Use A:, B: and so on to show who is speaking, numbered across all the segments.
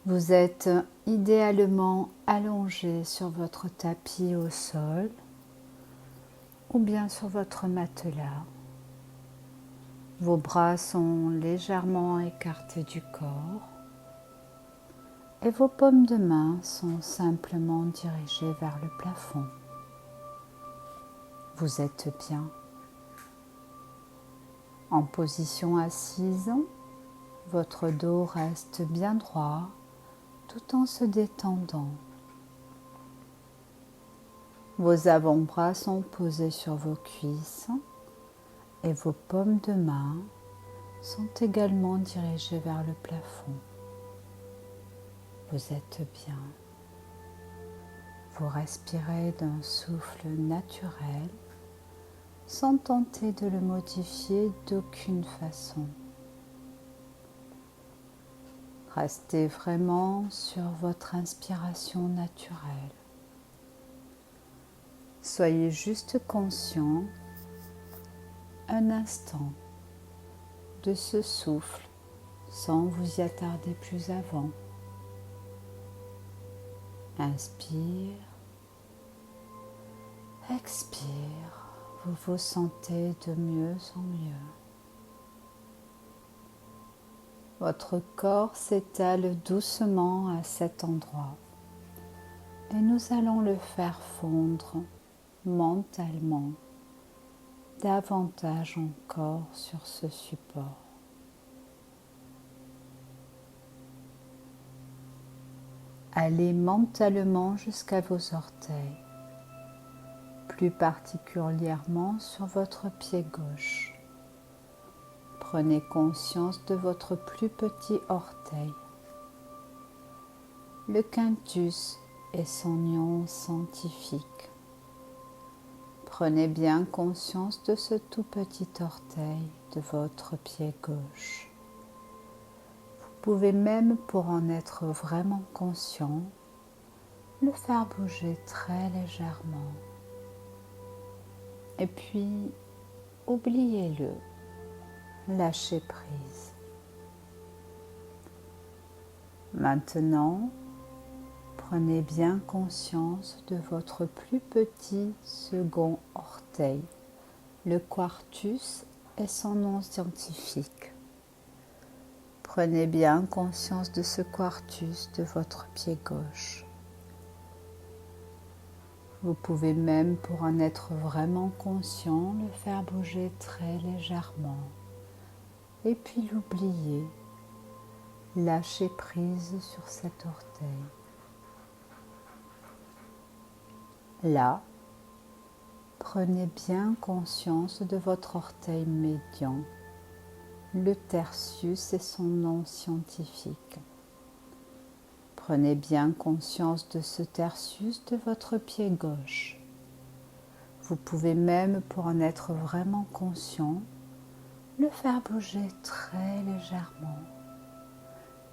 A: Vous êtes idéalement allongé sur votre tapis au sol ou bien sur votre matelas. Vos bras sont légèrement écartés du corps et vos paumes de main sont simplement dirigées vers le plafond. Vous êtes bien. En position assise, votre dos reste bien droit tout en se détendant. Vos avant-bras sont posés sur vos cuisses et vos paumes de main sont également dirigées vers le plafond. Vous êtes bien. Vous respirez d'un souffle naturel sans tenter de le modifier d'aucune façon. Restez vraiment sur votre inspiration naturelle. Soyez juste conscient un instant de ce souffle sans vous y attarder plus avant. Inspire, expire, vous vous sentez de mieux en mieux. Votre corps s'étale doucement à cet endroit et nous allons le faire fondre mentalement davantage encore sur ce support. Allez mentalement jusqu'à vos orteils, plus particulièrement sur votre pied gauche. Prenez conscience de votre plus petit orteil, le quintus et son nom scientifique. Prenez bien conscience de ce tout petit orteil de votre pied gauche. Vous pouvez même, pour en être vraiment conscient, le faire bouger très légèrement. Et puis, oubliez-le, lâchez prise. Maintenant, prenez bien conscience de votre plus petit second orteil, le quartus et son nom scientifique. Prenez bien conscience de ce quartus de votre pied gauche. Vous pouvez même, pour en être vraiment conscient, le faire bouger très légèrement. Et puis l'oublier. Lâchez prise sur cet orteil. Là, prenez bien conscience de votre orteil médian, le tertius et son nom scientifique. Prenez bien conscience de ce tertius de votre pied gauche. Vous pouvez même, pour en être vraiment conscient, le faire bouger très légèrement.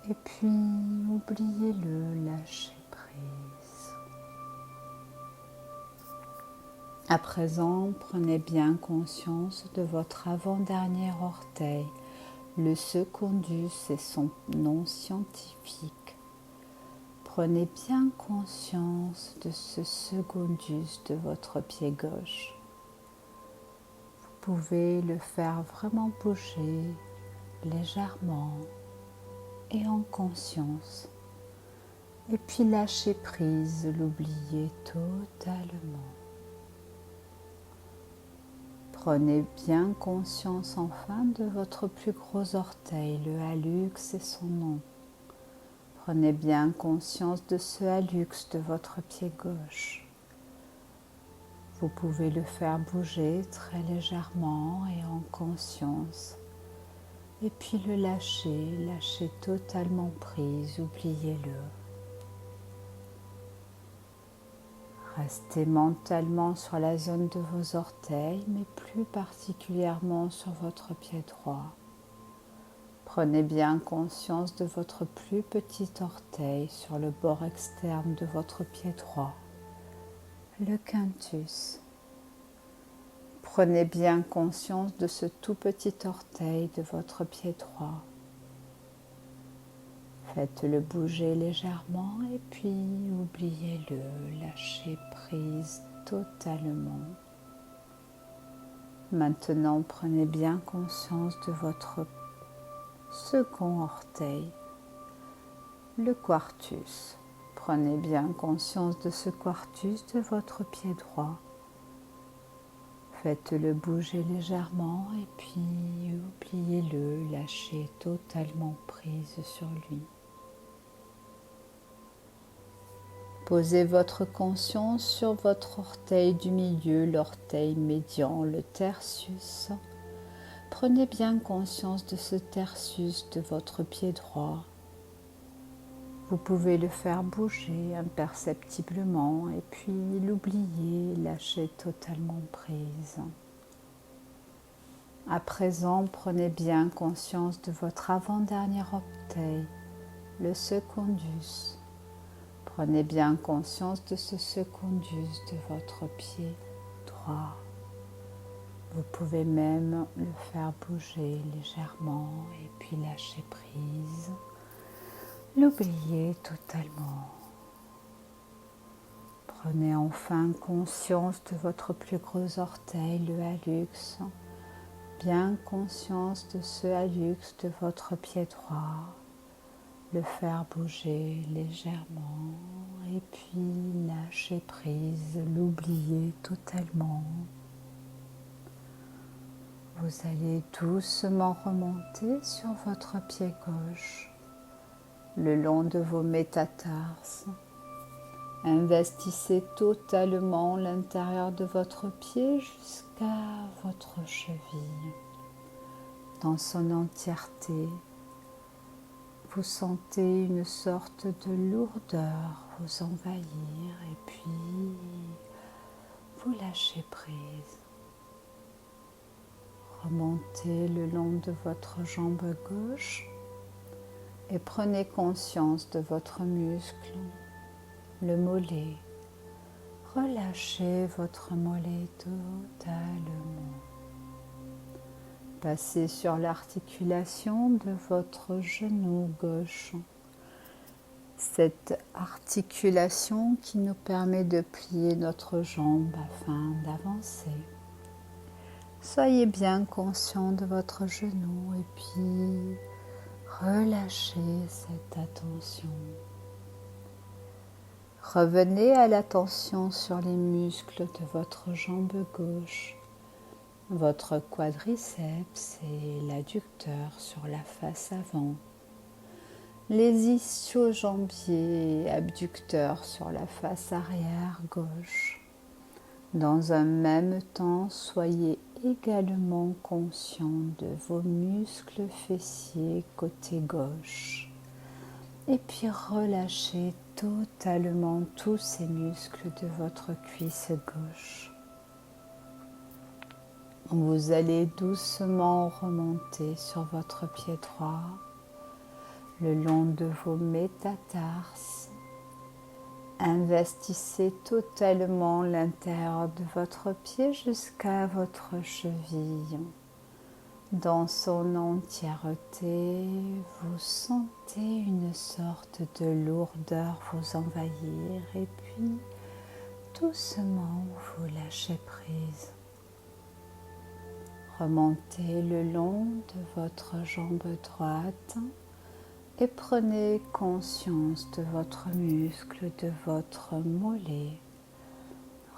A: Et puis, oubliez-le, lâchez prise. À présent, prenez bien conscience de votre avant-dernier orteil, le secondus et son nom scientifique. Prenez bien conscience de ce secondus de votre pied gauche. Vous pouvez le faire vraiment bouger légèrement et en conscience. Et puis lâcher prise, l'oublier totalement. Prenez bien conscience enfin de votre plus gros orteil, le hallux et son nom. Prenez bien conscience de ce hallux de votre pied gauche. Vous pouvez le faire bouger très légèrement et en conscience. Et puis le lâcher, lâcher totalement prise, oubliez-le. Restez mentalement sur la zone de vos orteils, mais plus particulièrement sur votre pied droit. Prenez bien conscience de votre plus petit orteil sur le bord externe de votre pied droit, le quintus. Prenez bien conscience de ce tout petit orteil de votre pied droit. Faites-le bouger légèrement et puis oubliez-le, lâchez prise totalement. Maintenant, prenez bien conscience de votre second orteil, le quartus. Prenez bien conscience de ce quartus de votre pied droit. Faites-le bouger légèrement et puis oubliez-le, lâchez totalement prise sur lui. Posez votre conscience sur votre orteil du milieu, l'orteil médian, le tertius. Prenez bien conscience de ce tertius de votre pied droit. Vous pouvez le faire bouger imperceptiblement et puis l'oublier, lâcher totalement prise. À présent, prenez bien conscience de votre avant-dernier orteil, le secondus. Prenez bien conscience de ce secondus de votre pied droit. Vous pouvez même le faire bouger légèrement et puis lâcher prise. L'oublier totalement. Prenez enfin conscience de votre plus gros orteil, le hallux. Bien conscience de ce hallux de votre pied droit. Le faire bouger légèrement et puis lâcher prise, l'oublier totalement. Vous allez doucement remonter sur votre pied gauche, le long de vos métatarses. Investissez totalement l'intérieur de votre pied jusqu'à votre cheville. Dans son entièreté, vous sentez une sorte de lourdeur vous envahir et puis vous lâchez prise. Remontez le long de votre jambe gauche et prenez conscience de votre muscle, le mollet. Relâchez votre mollet totalement. Passez sur l'articulation de votre genou gauche. Cette articulation qui nous permet de plier notre jambe afin d'avancer. Soyez bien conscient de votre genou et puis relâchez cette attention. Revenez à l'attention sur les muscles de votre jambe gauche, votre quadriceps et l'adducteur sur la face avant, les ischio-jambiers et abducteurs sur la face arrière gauche. Dans un même temps, soyez également conscient de vos muscles fessiers côté gauche. Et puis relâchez totalement tous ces muscles de votre cuisse gauche. Vous allez doucement remonter sur votre pied droit, le long de vos métatarses. Investissez totalement l'intérieur de votre pied jusqu'à votre cheville. Dans son entièreté, vous sentez une sorte de lourdeur vous envahir et puis doucement vous lâchez prise. Remontez le long de votre jambe droite et prenez conscience de votre muscle, de votre mollet.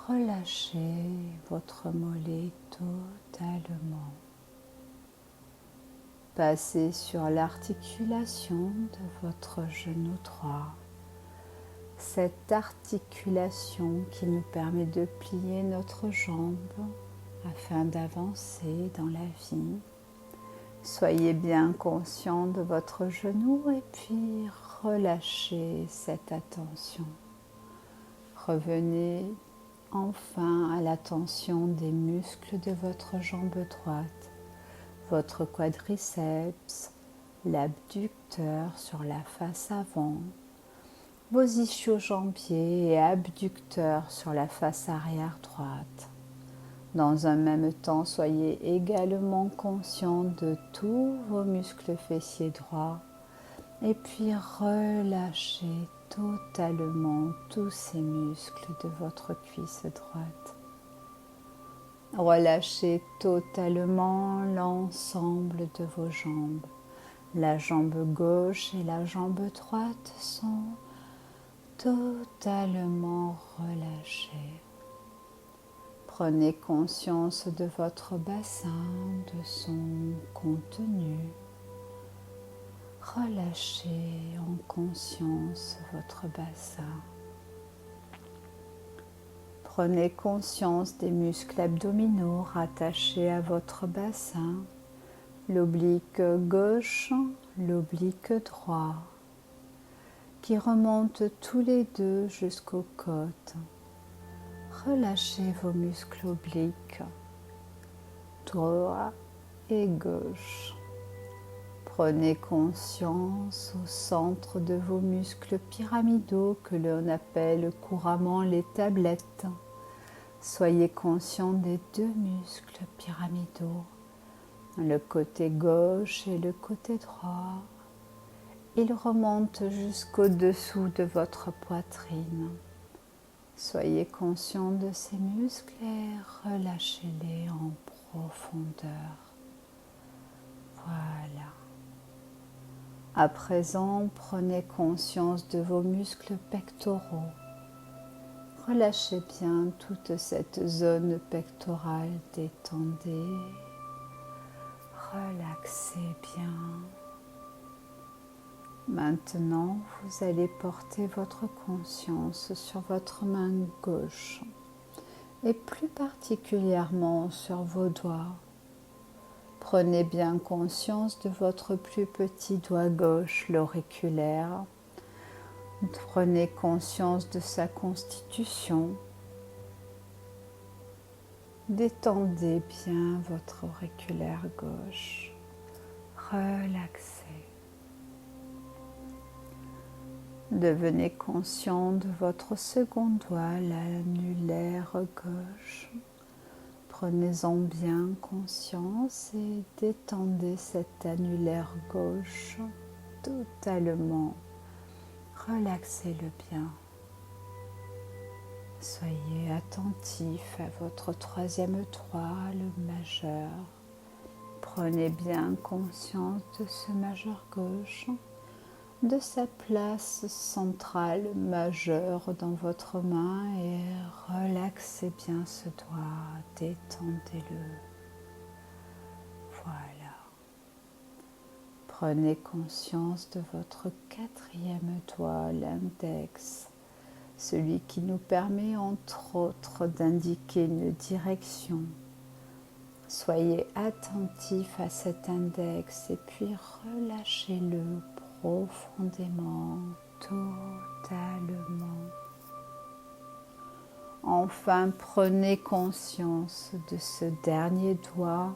A: Relâchez votre mollet totalement. Passez sur l'articulation de votre genou droit. Cette articulation qui nous permet de plier notre jambe afin d'avancer dans la vie. Soyez bien conscient de votre genou et puis relâchez cette attention. Revenez enfin à l'attention des muscles de votre jambe droite, votre quadriceps, l'abducteur sur la face avant, vos ischio-jambiers et abducteurs sur la face arrière droite. Dans un même temps, soyez également conscient de tous vos muscles fessiers droits Et puis relâchez totalement tous ces muscles de votre cuisse droite. Relâchez totalement l'ensemble de vos jambes. La jambe gauche et la jambe droite sont totalement relâchées. Prenez conscience de votre bassin, de son contenu. Relâchez en conscience votre bassin. Prenez conscience des muscles abdominaux rattachés à votre bassin, l'oblique gauche, l'oblique droit, qui remontent tous les deux jusqu'aux côtes. Relâchez vos muscles obliques, droit et gauche. Prenez conscience au centre de vos muscles pyramidaux que l'on appelle couramment les tablettes. Soyez conscient des deux muscles pyramidaux, le côté gauche et le côté droit. Ils remontent jusqu'au-dessous de votre poitrine. Soyez conscient de ces muscles et relâchez-les en profondeur. Voilà. À présent, prenez conscience de vos muscles pectoraux. Relâchez bien toute cette zone pectorale, détendez, relaxez bien. Maintenant, vous allez porter votre conscience sur votre main gauche et plus particulièrement sur vos doigts. Prenez bien conscience de votre plus petit doigt gauche, l'auriculaire. Prenez conscience de sa constitution. Détendez bien votre auriculaire gauche. Relaxez. Devenez conscient de votre second doigt, l'annulaire gauche. Prenez-en bien conscience et détendez cet annulaire gauche totalement. Relaxez-le bien. Soyez attentif à votre troisième doigt, le majeur. Prenez bien conscience de ce majeur gauche, de sa place centrale majeure dans votre main et relaxez bien ce doigt, détendez-le. Voilà. Prenez conscience de votre quatrième doigt, l'index, celui qui nous permet entre autres d'indiquer une direction. Soyez attentif à cet index et puis relâchez-le profondément, totalement. Enfin, prenez conscience de ce dernier doigt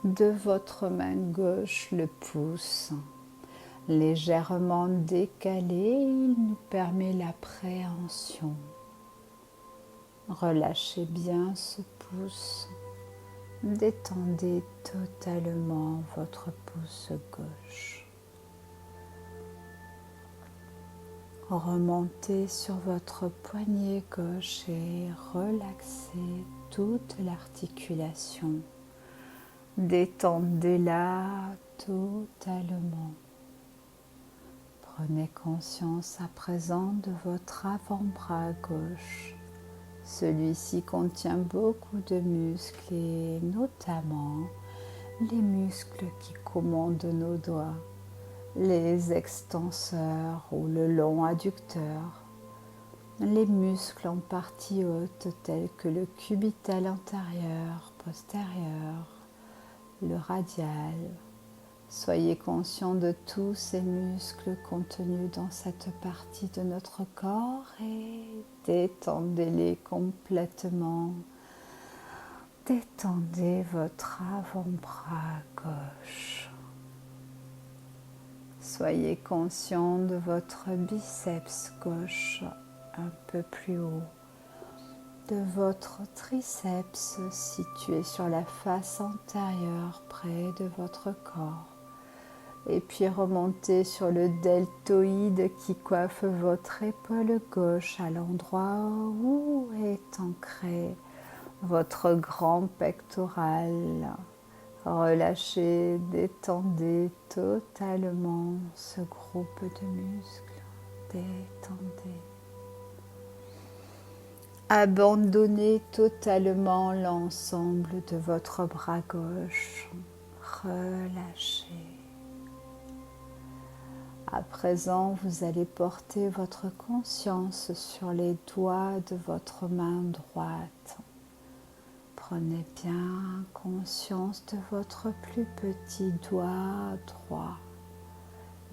A: de votre main gauche, le pouce. Légèrement décalé, il nous permet l'appréhension. Relâchez bien ce pouce. Détendez totalement votre pouce gauche. Remontez sur votre poignet gauche et relaxez toute l'articulation. Détendez-la totalement. Prenez conscience à présent de votre avant-bras gauche. Celui-ci contient beaucoup de muscles et notamment les muscles qui commandent nos doigts, les extenseurs ou le long adducteur, les muscles en partie haute tels que le cubital antérieur, postérieur, le radial. Soyez conscient de tous ces muscles contenus dans cette partie de notre corps et détendez-les complètement. Détendez votre avant-bras gauche. Soyez conscient de votre biceps gauche un peu plus haut, de votre triceps situé sur la face antérieure près de votre corps, Et puis remontez sur le deltoïde qui coiffe votre épaule gauche à l'endroit où est ancré votre grand pectoral. Relâchez, détendez totalement ce groupe de muscles. Détendez. Abandonnez totalement l'ensemble de votre bras gauche. Relâchez. À présent, vous allez porter votre conscience sur les doigts de votre main droite. Prenez bien conscience de votre plus petit doigt droit,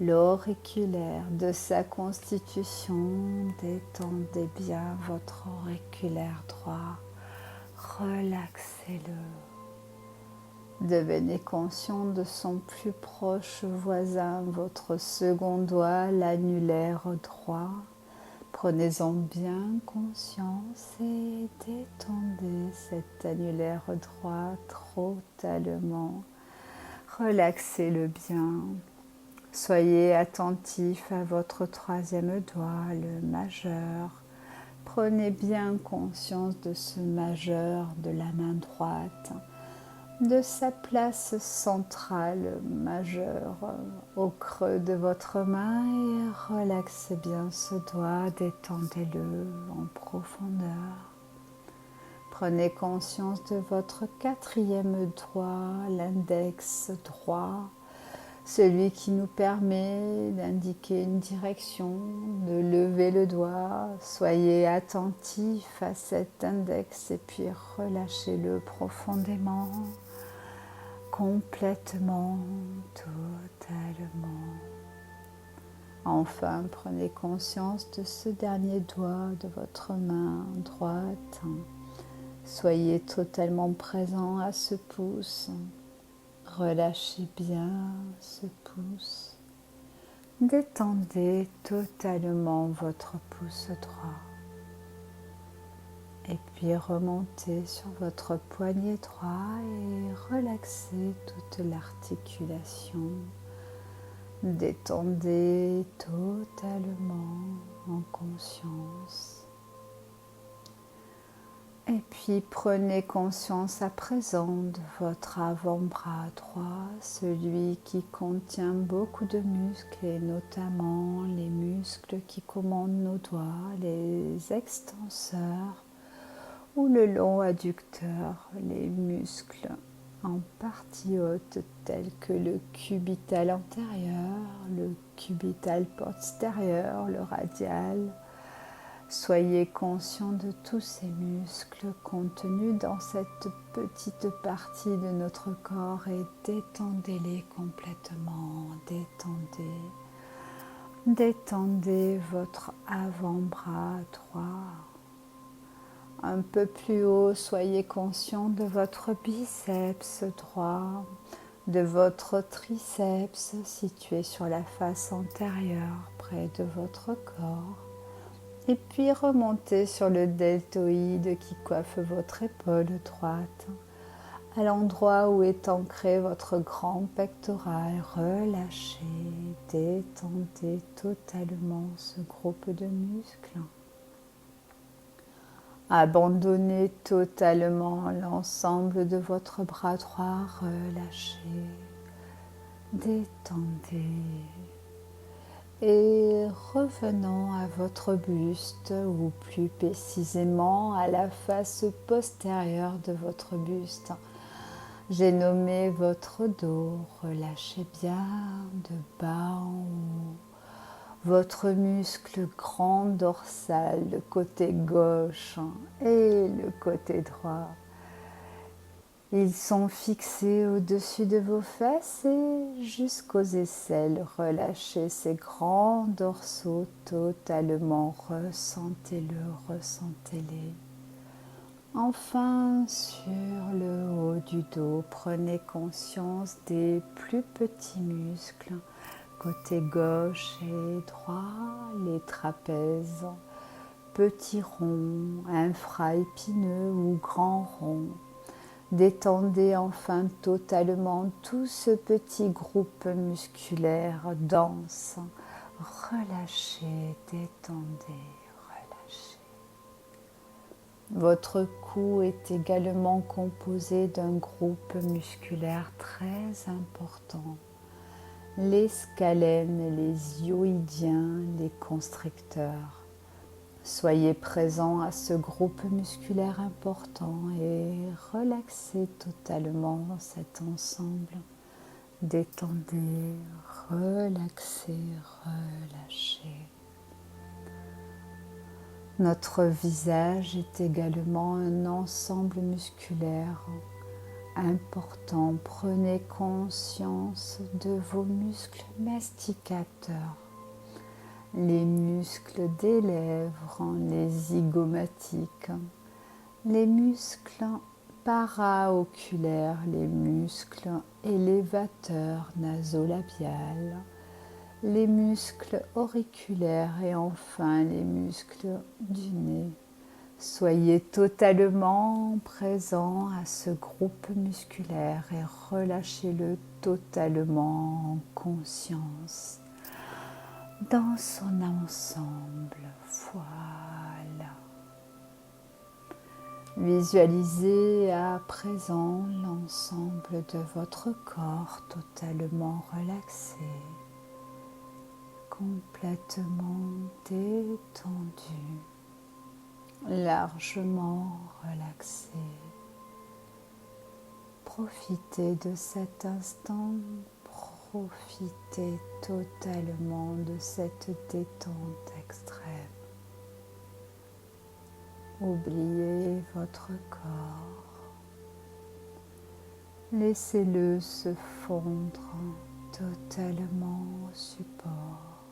A: l'auriculaire de sa constitution. Détendez bien votre auriculaire droit, relaxez-le. Devenez conscient de son plus proche voisin, votre second doigt, l'annulaire droit. Prenez-en bien conscience et détendez cet annulaire droit totalement. Relaxez-le bien. Soyez attentif à votre troisième doigt, le majeur. Prenez bien conscience de ce majeur de la main droite, de sa place centrale majeure au creux de votre main et relaxez bien ce doigt, détendez-le en profondeur. Prenez conscience de votre quatrième doigt, l'index droit, celui qui nous permet d'indiquer une direction, de lever le doigt. Soyez attentif à cet index et puis relâchez-le profondément. Complètement, totalement. Enfin, prenez conscience de ce dernier doigt de votre main droite. Soyez totalement présent à ce pouce. Relâchez bien ce pouce. Détendez totalement votre pouce droit. Et puis remontez sur votre poignet droit et relaxez toute l'articulation. Détendez totalement en conscience. Et puis prenez conscience à présent de votre avant-bras droit, celui qui contient beaucoup de muscles et notamment les muscles qui commandent nos doigts, les extenseurs ou le long adducteur, les muscles en partie haute tels que le cubital antérieur, le cubital postérieur, le radial. Soyez conscient de tous ces muscles contenus dans cette petite partie de notre corps et détendez-les complètement, détendez. Détendez votre avant-bras droit. Un peu plus haut, soyez conscient de votre biceps droit, de votre triceps situé sur la face antérieure près de votre corps. Et puis remontez sur le deltoïde qui coiffe votre épaule droite, à l'endroit où est ancré votre grand pectoral. Relâchez, détendez totalement ce groupe de muscles. Abandonnez totalement l'ensemble de votre bras droit, relâchez, détendez. Et revenons à votre buste, ou plus précisément à la face postérieure de votre buste. J'ai nommé votre dos, relâchez bien de bas en haut. Votre muscle grand dorsal, le côté gauche et le côté droit. Ils sont fixés au-dessus de vos fesses et jusqu'aux aisselles. Relâchez ces grands dorsaux totalement. Ressentez-le, ressentez-les. Enfin, sur le haut du dos, prenez conscience des plus petits muscles. Côté gauche et droit, les trapèzes, petits ronds, infra-épineux ou grands ronds. Détendez enfin totalement tout ce petit groupe musculaire dense. Relâchez, détendez, relâchez. Votre cou est également composé d'un groupe musculaire très important. Les scalènes, les hyoïdiens, les constricteurs. Soyez présent à ce groupe musculaire important et relaxez totalement cet ensemble. Détendez, relaxez, relâchez. Notre visage est également un ensemble musculaire important. Prenez conscience de vos muscles masticateurs, les muscles des lèvres, les zygomatiques, les muscles paraoculaires, les muscles élévateurs nasolabiales, les muscles auriculaires et enfin les muscles du nez. Soyez totalement présent à ce groupe musculaire et relâchez-le totalement en conscience dans son ensemble. Voilà. Visualisez à présent l'ensemble de votre corps totalement relaxé, complètement détendu, largement relaxé. Profitez de cet instant, profitez totalement de cette détente extrême. Oubliez votre corps, laissez-le se fondre totalement au support.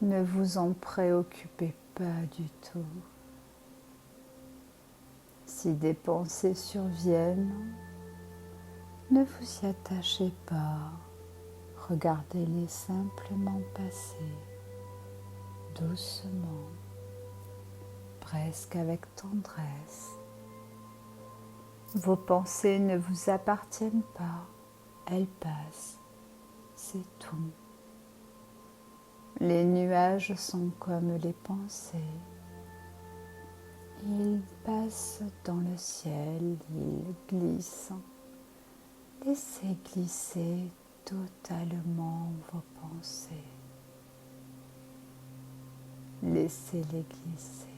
A: Ne vous en préoccupez pas du tout. Si des pensées surviennent, ne vous y attachez pas, regardez-les simplement passer, doucement, presque avec tendresse. Vos pensées ne vous appartiennent pas, elles passent, c'est tout. Les nuages sont comme les pensées. Ils passent dans le ciel, ils glissent. Laissez glisser totalement vos pensées. Laissez-les glisser.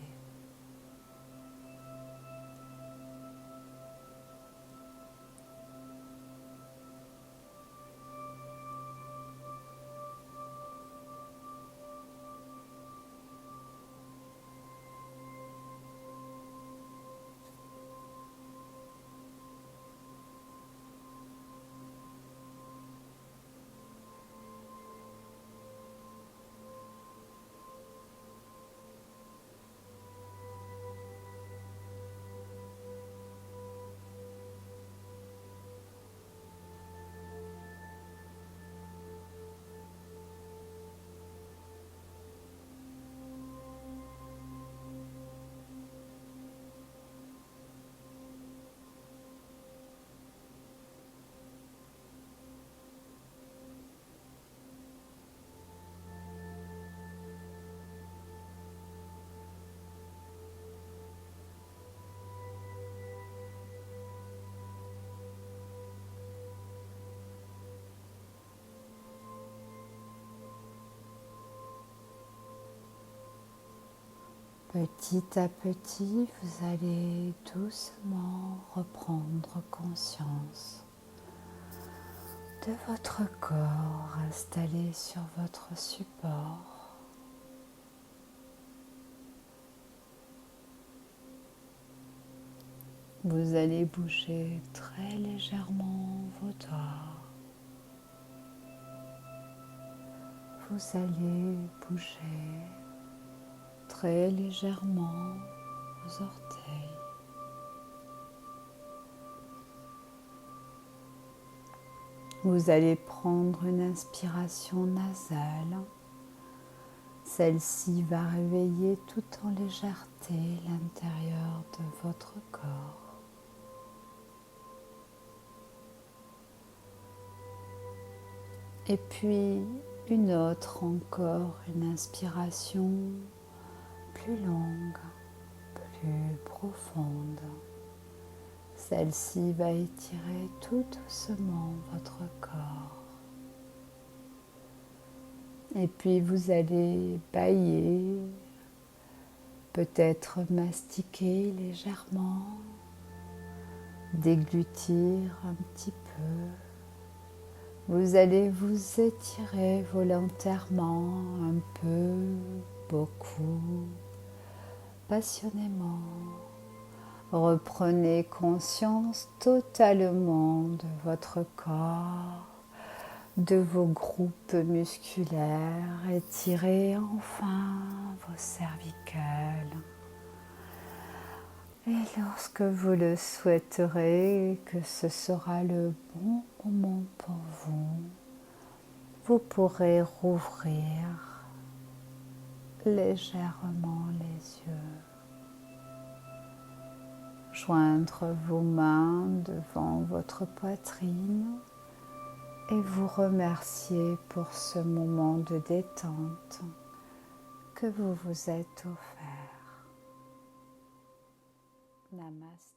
A: Petit à petit, vous allez doucement reprendre conscience de votre corps installé sur votre support. Vous allez bouger très légèrement vos doigts. Vous allez bouger très légèrement vos orteils. Vous allez prendre une inspiration nasale. Celle-ci va réveiller tout en légèreté l'intérieur de votre corps. Et puis une autre encore, une inspiration plus longue, plus profonde. Celle-ci va étirer tout doucement votre corps. Et puis vous allez bâiller, peut-être mastiquer légèrement, déglutir un petit peu. Vous allez vous étirer volontairement un peu, beaucoup, passionnément. Reprenez conscience totalement de votre corps, de vos groupes musculaires. Étirez enfin vos cervicales. Et lorsque vous le souhaiterez, que ce sera le bon moment pour vous, vous pourrez rouvrir légèrement les yeux. Joindre vos mains devant votre poitrine et vous remercier pour ce moment de détente que vous vous êtes offert. Namaste.